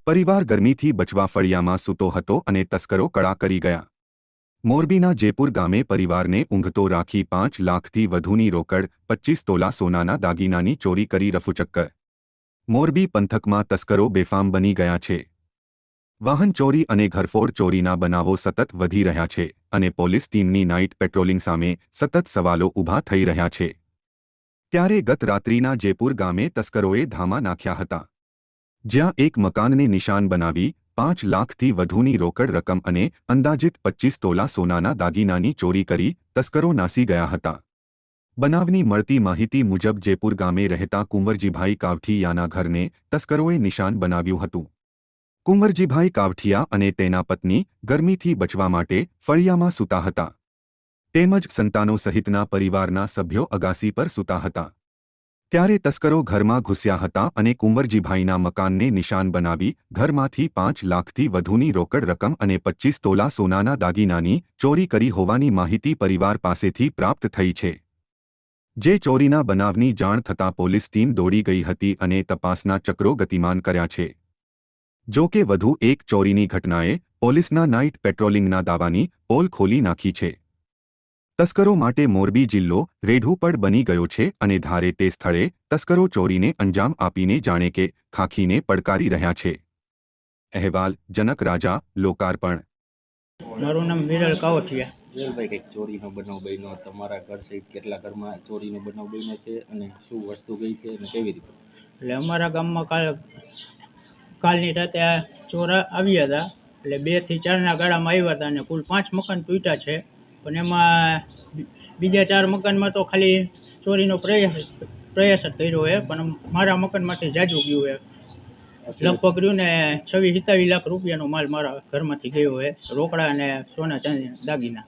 પરિવાર ગરમીથી બચવા ફળિયામાં સૂતો હતો અને તસ્કરો કળા કરી ગયા। મોરબીના જેપુર ગામે પરિવારને ઊંઘતો રાખી 5 લાખથી વધુની રોકડ 25 તોલા સોનાના દાગીનાની ચોરી કરી રફુચક્કર। મોરબી પંથકમાં તસ્કરો બેફામ બની ગયા છે। વાહન ચોરી અને ઘરફોડ ચોરીના બનાવો સતત વધી રહ્યા છે અને પોલીસ ટીમની નાઇટ પેટ્રોલિંગ સામે સતત સવાલો ઊભા થઈ રહ્યા છે। ત્યારે ગત રાત્રિના જેપુર ગામે તસ્કરોએ ધામા નાખ્યા હતા, જ્યાં એક મકાનને નિશાન બનાવી 5 લાખથી વધુની રોકડ રકમ અને અંદાજિત 25 તોલા સોનાના દાગીનાની ચોરી કરી તસ્કરો નાસી ગયા હતા। બનાવની મળતી માહિતી મુજબ જેપુર ગામે રહેતા કુંવરજીભાઈ કાવઠિયાના ઘરને તસ્કરોએ નિશાન બનાવ્યું હતું। કુંવરજીભાઈ કાવઠિયા અને તેના પત્ની ગરમીથી બચવા માટે ફળિયામાં સૂતા હતા, તેમજ સંતાનો સહિતના પરિવારના સભ્યો અગાસી પર સૂતા હતા। ત્યારે તસ્કરો ઘરમાં ઘૂસ્યા હતા અને કુંવરજીભાઈના મકાનને નિશાન બનાવી ઘરમાંથી 5 લાખથી વધુની રોકડ રકમ અને 25 તોલા સોનાના દાગીનાની ચોરી કરી હોવાની માહિતી પરિવાર પાસેથી પ્રાપ્ત થઈ છે। જે ચોરીના બનાવની જાણ થતાં પોલીસ ટીમ દોડી ગઈ હતી અને તપાસના ચક્રો ગતિમાન કર્યા છે। જો કે વધુ એક ચોરીની ઘટનાએ પોલીસના નાઇટ પેટ્રોલિંગના દાવાની પોલ ખોલી નાખી છે। તસ્કરો માટે મોરબી જિલ્લો રેઢુપડ બની ગયો છે અને ધારે તે સ્થળે તસ્કરો ચોરીને અંજામ આપીને જાણે કે ખાખીને પડકારી રહ્યા છે। અહેવાલ જનક રાજા, લોકાર્પણ। મારું નામ વિરલ કાવઠિયા। વિરલભાઈ, કંઈક ચોરીનો બનાવ બન્યો તમારા ઘર સહિત કેટલા ઘરમાં ચોરીનો બનાવ બન્યો છે અને શું વસ્તુ ગઈ છે અને કેવી રીતે? એટલે અમારા ગામમાં કાલની રાતે આ ચોર આવ્યા હતા। એટલે 2 થી 4ના ગાળામાં આવ્યા હતા અને કુલ 5 મકાન તૂટ્યા છે, પણ એમાં બીજા 4 મકાનમાં તો ખાલી ચોરીનો પ્રયાસ જ કર્યો છે, પણ મારા મકાનમાંથી જાજુ ગયું છે। લગભગ રહ્યું ને 26-27 લાખ રૂપિયાનો માલ મારા ઘરમાંથી ગયો છે, રોકડા અને સોના ચાંદીના દાગીના।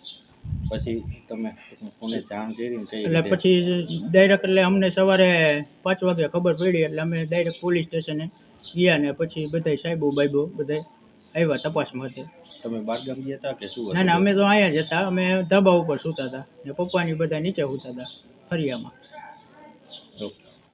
પછી તમે કોને જાણ કરી ને કઈ એટલે રીતે? પછી ડાયરેક્ટ એટલે અમને સવારે 5 વાગે ખબર પડી એટલે અમે ડાયરેક્ટ પોલીસ સ્ટેશને ગયા ને પછી બધા સાહેબો બાઈબો બધા આવ્યા તપાસ માટે। તમે બહારગામ ગયા હતા કે શું? ના, અમે તો અહીંયા જ હતા। અમે ધાબા ઉપર સૂતા હતા ને પપ્પાની બધા નીચે સૂતા હતા ફળિયામાં। ઓકે।